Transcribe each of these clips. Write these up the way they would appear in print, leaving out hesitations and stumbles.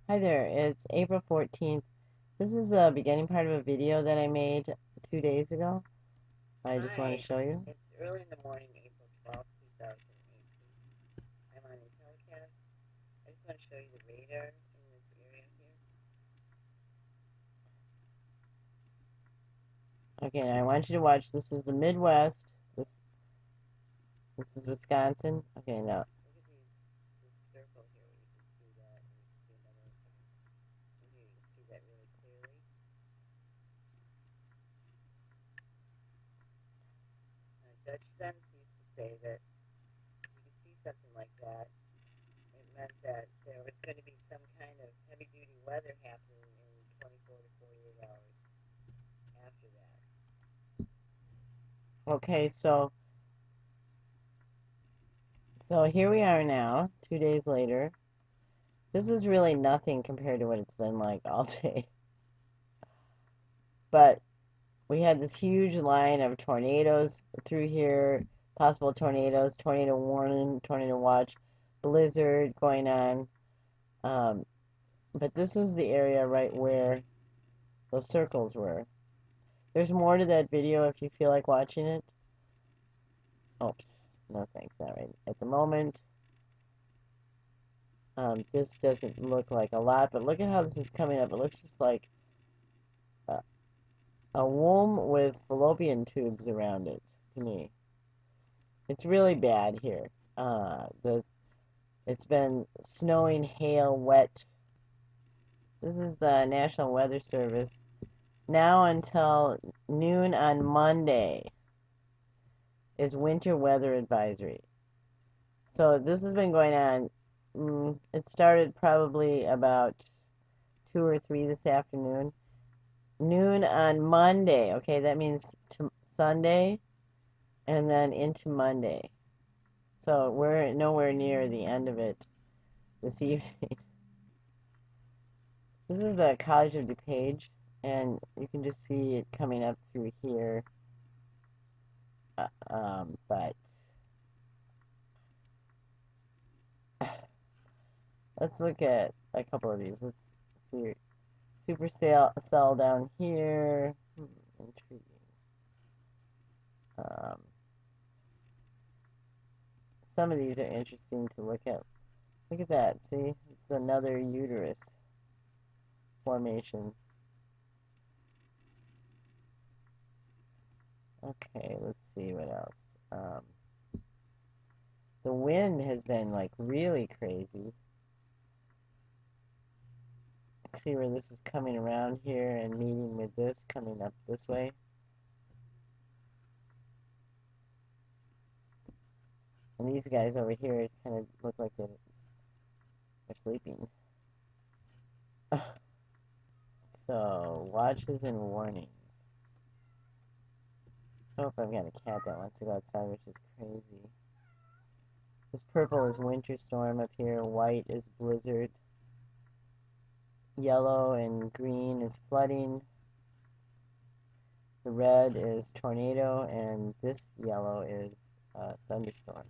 Hi there, it's April 14th. This is a beginning part of a video that I made 2 days ago. I just want to Hi, show you. it's early in the morning, April 12th, 2018. I'm on a telecast. I just want to show you the radar in this area here. Okay, now I want you to watch. This is the Midwest. This this is Wisconsin. Okay, now Look at this circle here where you can see that, and you can see another one coming in here. You can see that really clearly. Dutch Sense used to say that if you could see something like that, it meant that there was going to be some kind of heavy-duty weather happening in 24 to 48 hours after that. okay, so here we are now, 2 days later. This is really nothing compared to what it's been like all day. But we had this huge line of tornadoes through here, possible tornadoes, tornado warning, tornado watch, blizzard going on. Um, But this is the area right where those circles were. There's more to that video if you feel like watching it. Oh, no thanks, not right at the moment. This doesn't look like a lot, but look at how this is coming up. It looks just like a, a womb with fallopian tubes around it to me. It's really bad here. It's been snowing, hail, wet. This is the National Weather Service. Now until noon on Monday is winter weather advisory. So this has been going on. It started probably about 2 or 3 this afternoon. Noon on Monday. Okay, that means to Sunday and then into Monday. So we're nowhere near the end of it this evening. This is the College of DuPage, and you can just see it coming up through here. But let's look at a couple of these. Let's see. Supercell down here. Intriguing. Um, some of these are interesting to look at. Look at that. See? It's another uterus formation. Okay, let's see what else. The wind has been like really crazy. See where this is coming around here and meeting with this coming up this way. And these guys over here kind of look like they're sleeping. So, watches and warnings. Oh, I've got a cat that wants to go outside, which is crazy. This purple is winter storm up here. White is blizzard. Yellow and green is flooding. The red is tornado, and this yellow is thunderstorm.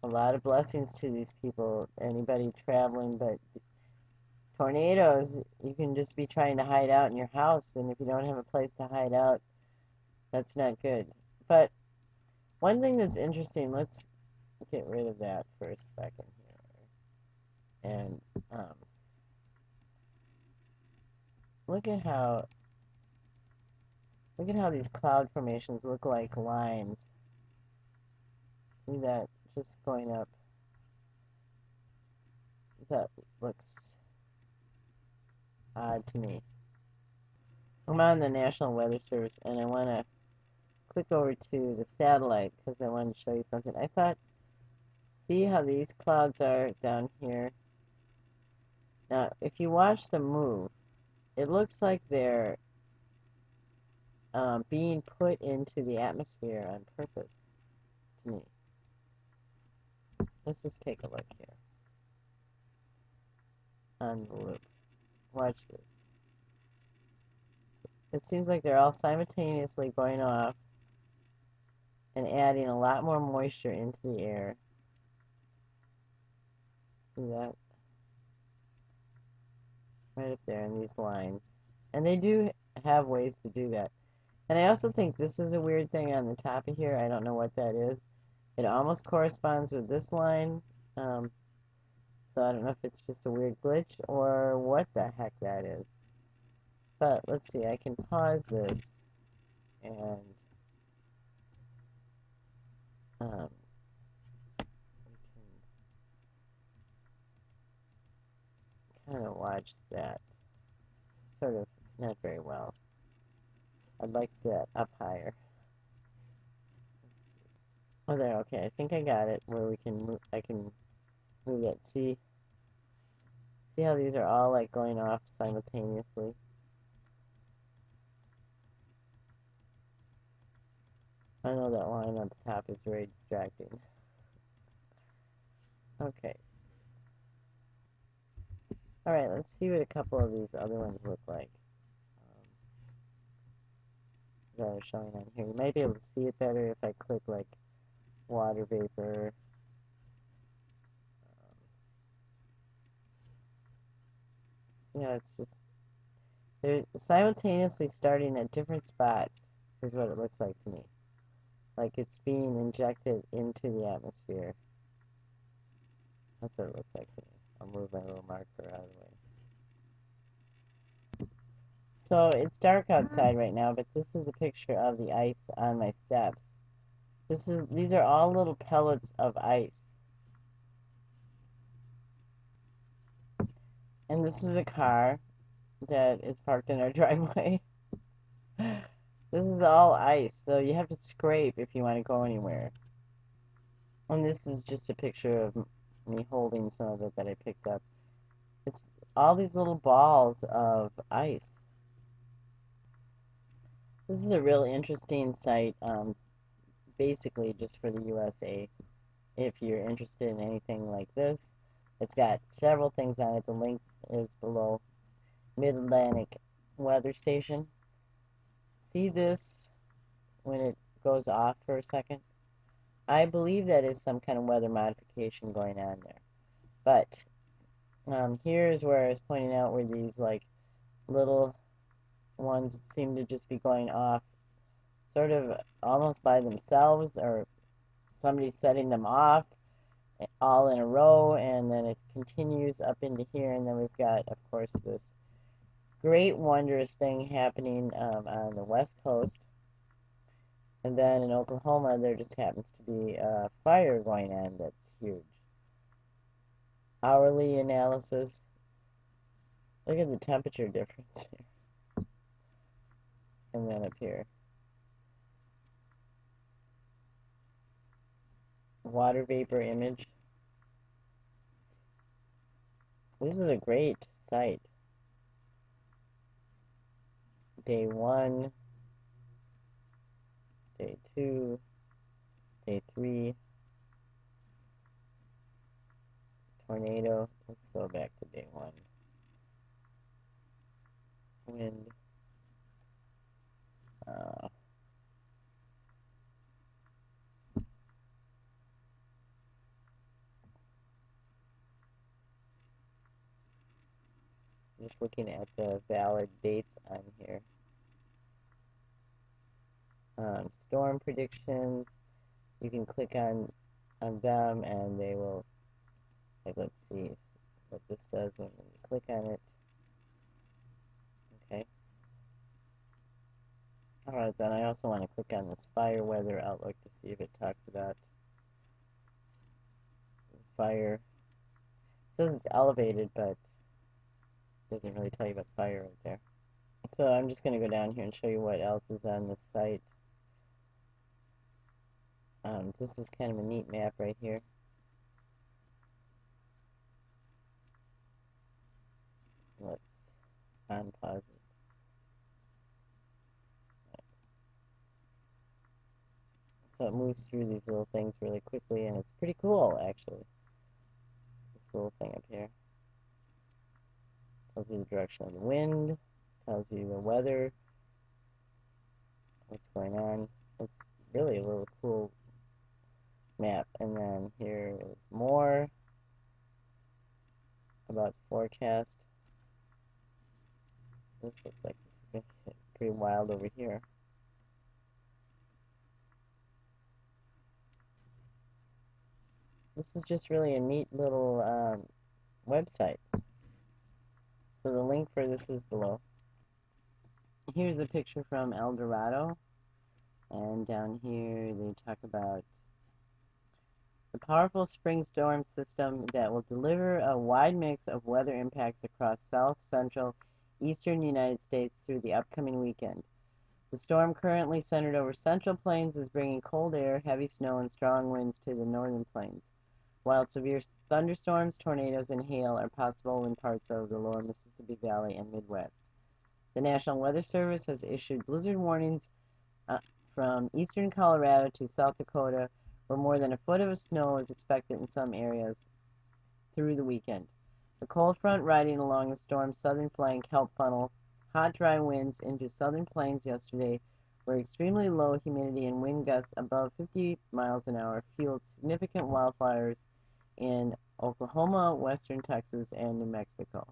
A lot of blessings to these people, anybody traveling, but tornadoes, you can just be trying to hide out in your house, and if you don't have a place to hide out, that's not good. But one thing that's interesting, let's get rid of that for a second here. And um, look at how these cloud formations look like lines. See that just going up? That looks odd to me. I'm on the National Weather Service, and I want to click over to the satellite because I want to show you something. I thought, see how these clouds are down here? Now, if you watch them move, it looks like they're being put into the atmosphere on purpose to me. Let's just take a look here on the loop. Watch this. It seems like they're all simultaneously going off and adding a lot more moisture into the air. See that? Right up there in these lines. And they do have ways to do that. And I also think this is a weird thing on the top of here. I don't know what that is. It almost corresponds with this line. So I don't know if it's just a weird glitch or what the heck that is. But let's see, I can pause this and um, we can kind of watch that. Sort of not very well. I'd like that up higher. Oh, there, okay. I think I got it where we can move, I can move that. See how these are all like going off simultaneously? I know that line on the top is very distracting. Okay. Alright, let's see what a couple of these other ones look like. That are showing on here. You might be able to see it better if I click like water vapor. Yeah, it's just, they're simultaneously starting at different spots, is what it looks like to me. Like it's being injected into the atmosphere. That's what it looks like to me. I'll move my little marker out of the way. So it's dark outside right now, but this is a picture of the ice on my steps. These are all little pellets of ice. And this is a car that is parked in our driveway. This is all ice, so you have to scrape if you want to go anywhere. And this is just a picture of me holding some of it that I picked up. It's all these little balls of ice. This is a really interesting site, basically just for the USA. If you're interested in anything like this, it's got several things on it. The link is below. Mid-Atlantic Weather Station. See this when it goes off for a second? I believe that is some kind of weather modification going on there. But here is where I was pointing out where these like little ones seem to just be going off sort of almost by themselves, or somebody's setting them off all in a row, and then it continues up into here, and then we've got, of course, this great wondrous thing happening on the west coast. And then in Oklahoma, there just happens to be a fire going on that's huge. Hourly analysis. Look at the temperature difference here. And then up here. Water vapor image. This is a great site. Day 1, day 2, day 3. Tornado. Let's go back to day 1. Wind. Just looking at the valid dates on here. Storm predictions. You can click on them and they will, like, let's see what this does when you click on it. Okay. Alright, then I also want to click on this fire weather outlook to see if it talks about fire. It says it's elevated, but it doesn't really tell you about fire right there. So I'm just going to go down here and show you what else is on this site. This is kind of a neat map right here. Let's unpause it. So it moves through these little things really quickly, and it's pretty cool, actually. This little thing up here tells you the direction of the wind, tells you the weather, what's going on. It's really a little cool map. And then here is more about the forecast. This looks like this is going to get pretty wild over here. This is just really a neat little website. So the link for this is below. Here's a picture from El Dorado. And down here they talk about the powerful spring storm system that will deliver a wide mix of weather impacts across south, central, eastern United States through the upcoming weekend. The storm, currently centered over Central Plains, is bringing cold air, heavy snow, and strong winds to the northern plains, while severe thunderstorms, tornadoes, and hail are possible in parts of the lower Mississippi Valley and Midwest. The National Weather Service has issued blizzard warnings from eastern Colorado to South Dakota, where more than a foot of snow is expected in some areas through the weekend. The cold front riding along the storm's southern flank helped funnel hot, dry winds into southern plains yesterday, where extremely low humidity and wind gusts above 50 miles an hour fueled significant wildfires in Oklahoma, western Texas, and New Mexico.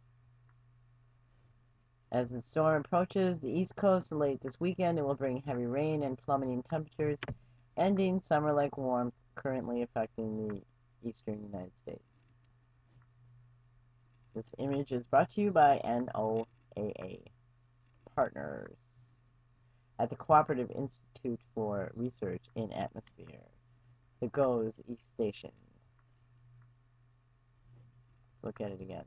As the storm approaches the East Coast late this weekend, it will bring heavy rain and plummeting temperatures, ending summer-like warmth currently affecting the eastern United States. This image is brought to you by NOAA partners at the Cooperative Institute for Research in Atmosphere, the GOES East Station. Let's look at it again.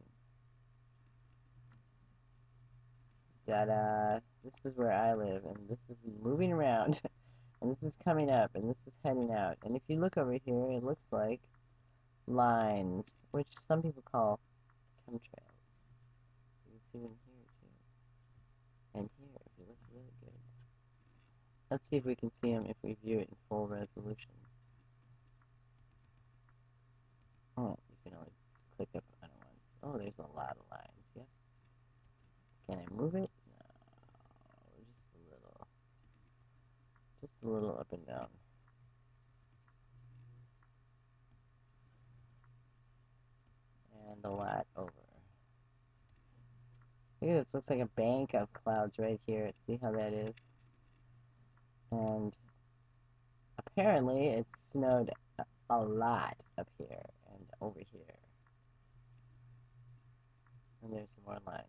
Ta-da! This is where I live, and this is moving around, and this is coming up, and this is heading out. And if you look over here, it looks like lines, which some people call chemtrails. You can see them here, too. And here, if you look really good. Let's see if we can see them if we view it in full resolution. Oh, you can only click up on it once. Oh, there's a lot of lines, yep. Can I move it? No, just a little up and down. And a lot over. Look at this, looks like a bank of clouds right here. See how that is? And apparently it snowed a lot up here and over here. And there's some more lines.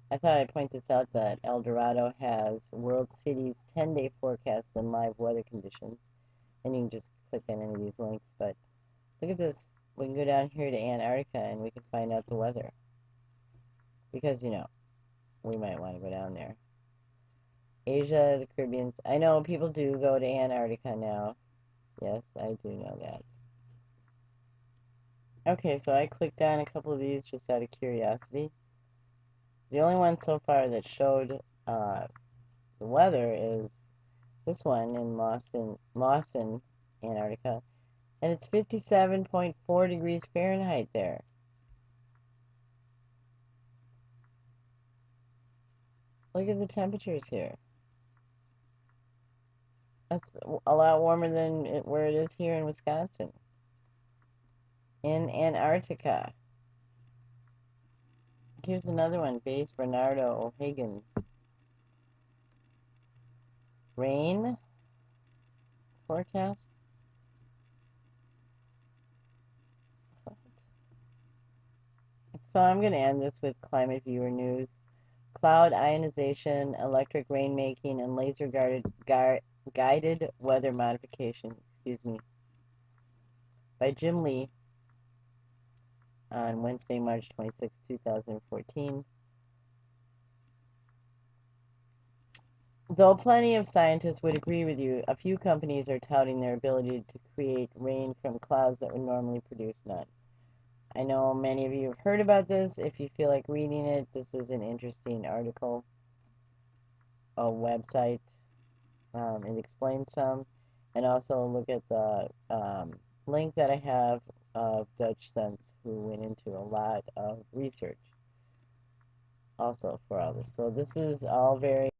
I thought I'd point this out that El Dorado has World City's 10-day forecast and live weather conditions. And you can just click on any of these links. But look at this. We can go down here to Antarctica and we can find out the weather. Because, you know, we might want to go down there. Asia, the Caribbean. I know people do go to Antarctica now. Yes, I do know that. Okay, so I clicked on a couple of these just out of curiosity. The only one so far that showed the weather is this one in Mawson, Antarctica. And it's 57.4 degrees Fahrenheit there. Look at the temperatures here. That's a lot warmer than where it is here in Wisconsin. In Antarctica. Here's another one, Base Bernardo O'Higgins. Rain forecast. So I'm going to end this with climate viewer news. Cloud ionization, electric rainmaking, and laser guided weather modification, by Jim Lee on Wednesday, March 26, 2014. Though plenty of scientists would agree with you, a few companies are touting their ability to create rain from clouds that would normally produce none. I know many of you have heard about this. If you feel like reading it, this is an interesting article, a website. It explains some. And also look at the link that I have of Dutch Sense, who went into a lot of research also for all this. So this is all very